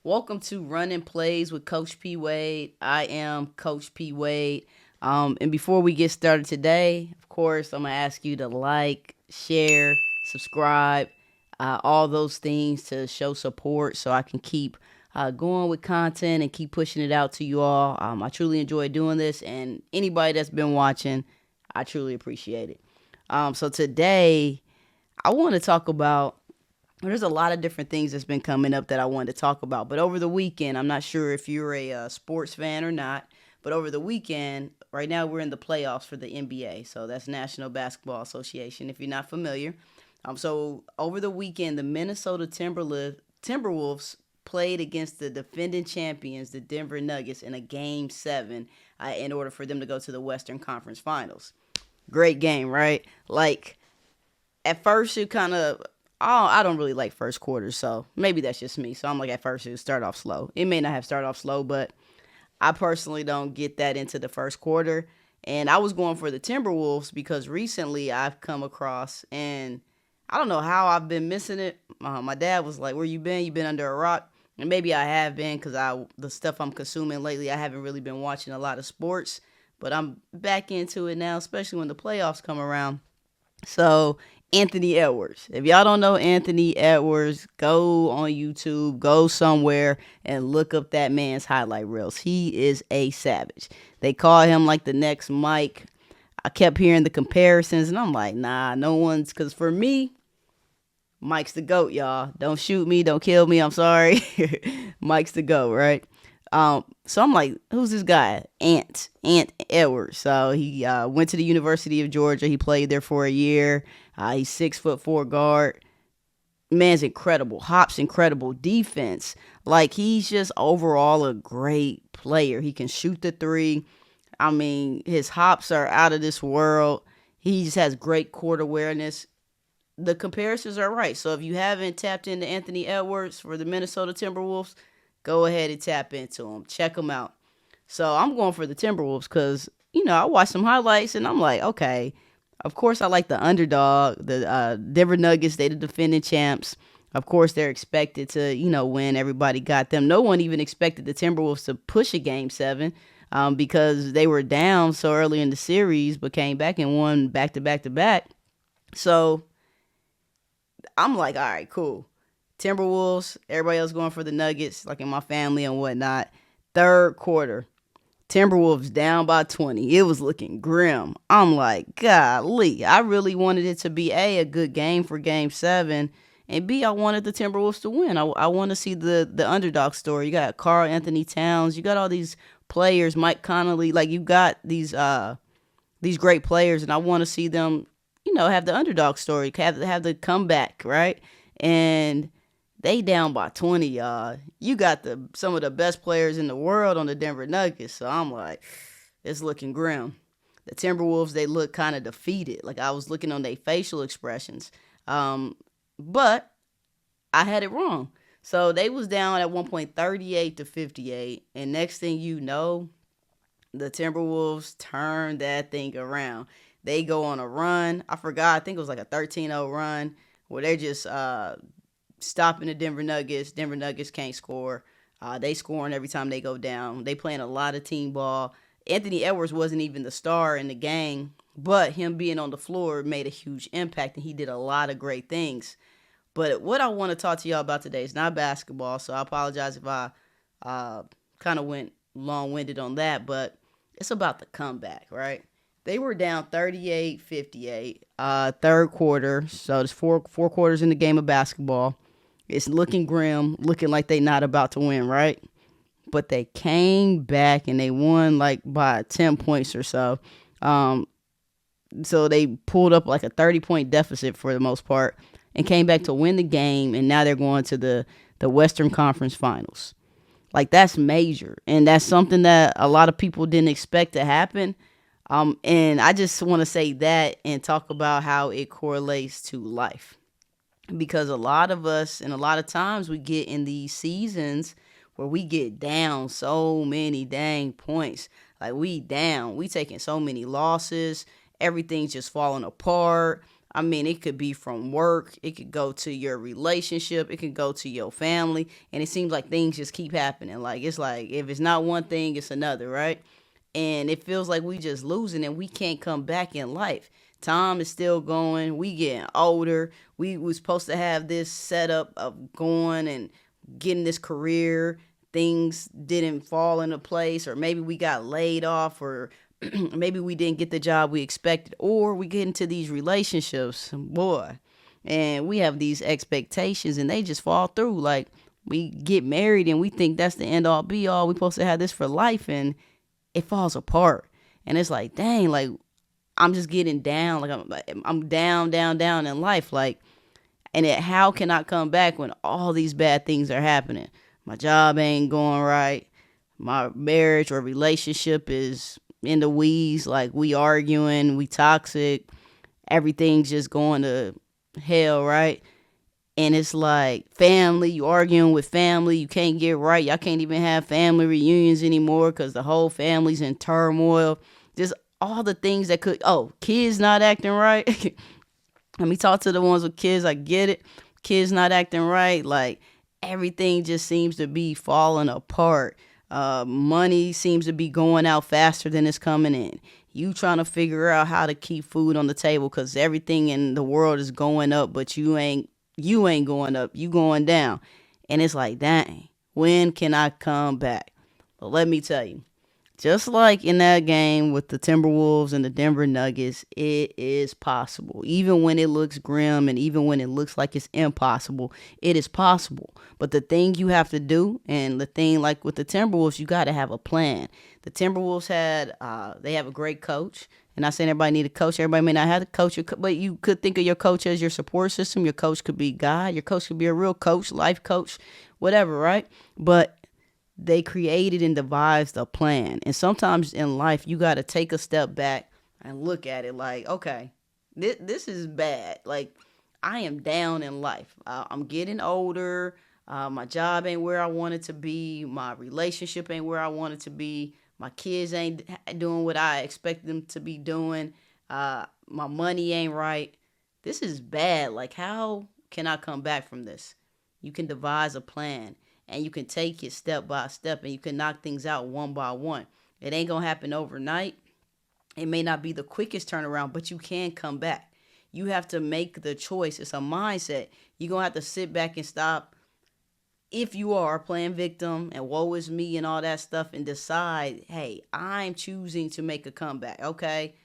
Welcome to Running Plays with Coach P. Wade. I am Coach P. Wade. And before we get started today, of course, I'm going to ask you to like, share, subscribe, all those things to show support so I can keep going with content and keep pushing it out to you all. I truly enjoy doing this, and anybody that's been watching, I truly appreciate it. So today, I want to talk about there's a lot of different things that's been coming up that I wanted to talk about. But over the weekend, I'm not sure if you're a sports fan or not, but over the weekend, right now we're in the playoffs for the NBA. So that's National Basketball Association, if you're not familiar. So over the weekend, the Minnesota Timberwolves played against the defending champions, the Denver Nuggets, in a Game 7 in order for them to go to the Western Conference Finals. Great game, right? Like, at first, it kind of I don't really like first quarters, so maybe that's just me. So I'm like, at first it start off slow. It may not have started off slow, but I personally don't get that into the first quarter. And I was going for the Timberwolves because recently I've come across, and I don't know how I've been missing it. My dad was like, "Where you been? You been under a rock?" And maybe I have been because the stuff I'm consuming lately, I haven't really been watching a lot of sports. But I'm back into it now, especially when the playoffs come around. So Anthony Edwards. If y'all don't know Anthony Edwards, go on YouTube, go somewhere and look up that man's highlight reels. He is a savage. They call him like the next Mike. I kept hearing the comparisons, and I'm like, nah, no one's, because for me, Mike's the GOAT, y'all. Don't shoot me, don't kill me, I'm sorry. Mike's the GOAT, right? So I'm like, who's this guy? Ant Edwards. So he went to the University of Georgia. He played there for a year. He's 6'4" guard. Man's incredible. Hops incredible. Defense. Like, he's just overall a great player. He can shoot the three. I mean, his hops are out of this world. He just has great court awareness. The comparisons are right. So if you haven't tapped into Anthony Edwards for the Minnesota Timberwolves, go ahead and tap into him. Check him out. So I'm going for the Timberwolves because, I watched some highlights and I'm like, okay, of course I like the underdog, the Denver Nuggets. They the defending champs. Of course they're expected to, win. Everybody got them. No one even expected the Timberwolves to push a Game 7 because they were down so early in the series, but came back and won back to back to back. So I'm like, all right, cool. Timberwolves, everybody else going for the Nuggets, like in my family and whatnot. Third quarter, Timberwolves down by 20. It was looking grim. I'm like, golly, I really wanted it to be a good game for Game 7, and B, I wanted the Timberwolves to win. I want to see the underdog story. You got Karl Anthony Towns. You got all these players, Mike Conley. Like, you got these great players, and I want to see them, have the underdog story, have the comeback, right? And they down by 20, y'all. You got some of the best players in the world on the Denver Nuggets. So I'm like, it's looking grim. The Timberwolves, they look kind of defeated. Like, I was looking on their facial expressions. But I had it wrong. So they was down at one point 38-58. And next thing you know, the Timberwolves turned that thing around. They go on a run. I forgot. I think it was like a 13-0 run where they're just stopping the Denver Nuggets. Denver Nuggets can't score. They scoring every time they go down. They playing a lot of team ball. Anthony Edwards wasn't even the star in the game, but him being on the floor made a huge impact, and he did a lot of great things. But what I want to talk to y'all about today is not basketball, so I apologize if I kind of went long-winded on that, but it's about the comeback, right? They were down 38-58, third quarter, so there's four quarters in the game of basketball. It's looking grim, looking like they not about to win, right? But they came back and they won like by 10 points or so. So they pulled up like a 30-point deficit for the most part and came back to win the game, and now they're going to the Western Conference Finals. Like, that's major, and that's something that a lot of people didn't expect to happen. And I just want to say that and talk about how it correlates to life. Because a lot of us, and a lot of times we get in these seasons where we get down so many dang points. Like, we taking so many losses. Everything's just falling apart. I mean, it could be from work, it could go to your relationship, it could go to your family, and it seems like things just keep happening. Like it's like if it's not one thing, it's another, right? And it feels like we just losing and we can't come back in life. Time is still going. We getting older. We was supposed to have this setup of going and getting this career. Things didn't fall into place, or maybe we got laid off, or maybe we didn't get the job we expected, or we get into these relationships, boy, and we have these expectations and they just fall through. Like we get married and we think that's the end all be all. We supposed to have this for life, and it falls apart. And it's like, dang, like I'm just getting down. I'm down, down, down in life. Like, and how can I come back when all these bad things are happening? My job ain't going right. My marriage or relationship is in the weeds. Like we arguing, we toxic. Everything's just going to hell, right? And it's like family, you arguing with family, you can't get right. Y'all can't even have family reunions anymore because the whole family's in turmoil. Just all the things that could, kids not acting right. Let me talk to the ones with kids. I get it. Kids not acting right. Like everything just seems to be falling apart. Money seems to be going out faster than it's coming in. You trying to figure out how to keep food on the table because everything in the world is going up, but you ain't going up. You going down. And it's like, dang, when can I come back? But let me tell you, just like in that game with the Timberwolves and the Denver Nuggets, it is possible. Even when it looks grim and even when it looks like it's impossible, it is possible. But the thing you have to do, and the thing like with the Timberwolves, you got to have a plan. The Timberwolves they have a great coach. And not saying everybody need a coach. Everybody may not have a coach, but you could think of your coach as your support system. Your coach could be God. Your coach could be a real coach, life coach, whatever, right? But they created and devised a plan. And sometimes in life, you got to take a step back and look at it like, okay, this is bad. Like, I am down in life. I'm getting older. My job ain't where I want it to be. My relationship ain't where I want it to be. My kids ain't doing what I expect them to be doing. My money ain't right. This is bad. Like, how can I come back from this? You can devise a plan. And you can take it step by step, and you can knock things out one by one. It ain't going to happen overnight. It may not be the quickest turnaround, but you can come back. You have to make the choice. It's a mindset. You're going to have to sit back and stop, if you are playing victim and woe is me and all that stuff, and decide, hey, I'm choosing to make a comeback, okay?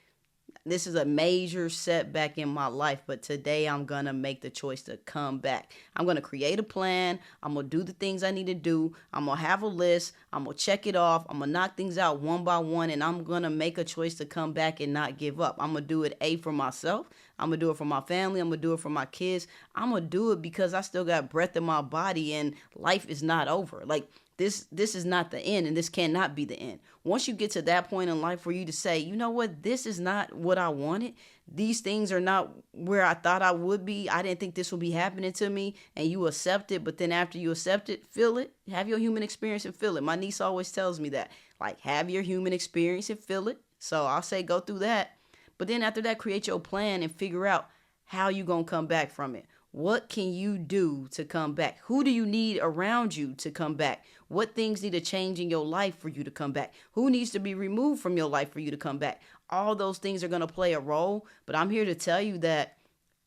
This is a major setback in my life, but today I'm going to make the choice to come back. I'm going to create a plan. I'm going to do the things I need to do. I'm going to have a list. I'm going to check it off. I'm going to knock things out one by one, and I'm going to make a choice to come back and not give up. I'm going to do it, for myself. I'm going to do it for my family. I'm going to do it for my kids. I'm going to do it because I still got breath in my body, and life is not over. Like, this is not the end, and this cannot be the end. Once you get to that point in life where you to say, you know what, this is not what I wanted. These things are not where I thought I would be. I didn't think this would be happening to me, and you accept it. But then after you accept it, feel it. Have your human experience and feel it. My niece always tells me that. Like, have your human experience and feel it. So I'll say go through that. But then after that, create your plan and figure out how you going to come back from it. What can you do to come back? Who do you need around you to come back? What things need to change in your life for you to come back? Who needs to be removed from your life for you to come back? All those things are going to play a role, but I'm here to tell you that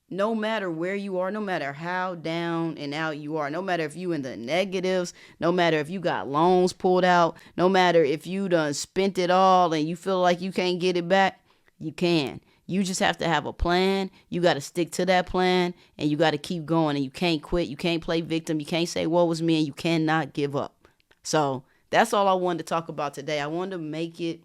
no matter where you are, no matter how down and out you are, no matter if you in the negatives, no matter if you got loans pulled out, no matter if you done spent it all and you feel like you can't get it back, you can. You just have to have a plan. You got to stick to that plan, and you got to keep going, and you can't quit. You can't play victim. You can't say, woe was me, and you cannot give up. So that's all I wanted to talk about today. I wanted to make it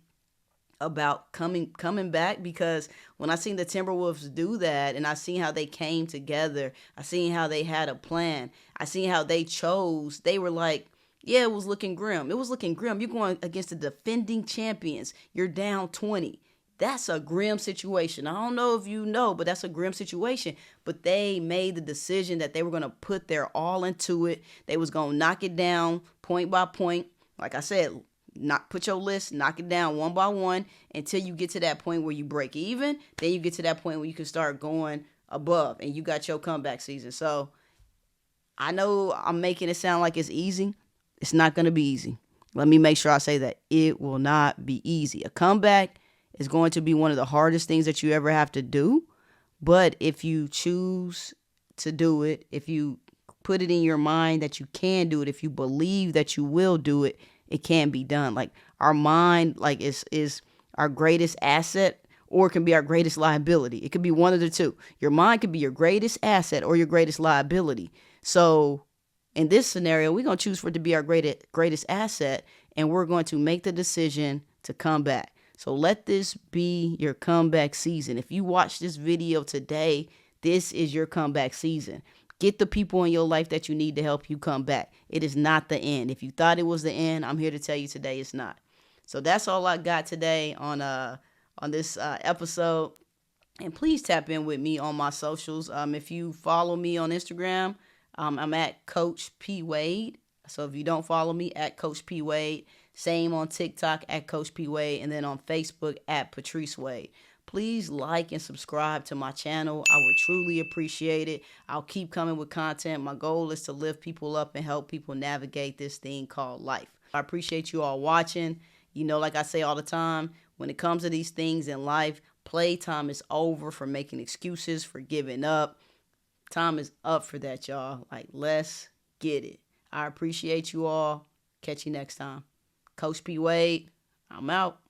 about coming back, because when I seen the Timberwolves do that, and I seen how they came together, I seen how they had a plan, I seen how they chose, they were like, yeah, it was looking grim. It was looking grim. You're going against the defending champions. You're down 20. That's a grim situation. I don't know if you know, but that's a grim situation. But they made the decision that they were going to put their all into it. They was going to knock it down point by point. Like I said, put your list, knock it down one by one until you get to that point where you break even. Then you get to that point where you can start going above, and you got your comeback season. So I know I'm making it sound like it's easy. It's not going to be easy. Let me make sure I say that it will not be easy. A comeback is going to be one of the hardest things that you ever have to do. But if you choose to do it, if you put it in your mind that you can do it, if you believe that you will do it, it can be done. Like our mind, like is our greatest asset, or it can be our greatest liability. It could be one of the two. Your mind could be your greatest asset or your greatest liability. So in this scenario, we're going to choose for it to be our greatest asset, and we're going to make the decision to come back. So let this be your comeback season. If you watch this video today, this is your comeback season. Get the people in your life that you need to help you come back. It is not the end. If you thought it was the end, I'm here to tell you today it's not. So that's all I got today on this episode. And please tap in with me on my socials. If you follow me on Instagram, I'm at Coach P Wade. So if you don't follow me, at Coach P Wade. Same on TikTok, at Coach P Wade. And then on Facebook, at Patrice Wade. Please like and subscribe to my channel. I would truly appreciate it. I'll keep coming with content. My goal is to lift people up and help people navigate this thing called life. I appreciate you all watching. You know, like I say all the time, when it comes to these things in life, playtime is over for making excuses, for giving up. Time is up for that, y'all. Like, let's get it. I appreciate you all. Catch you next time. Coach P Wade, I'm out.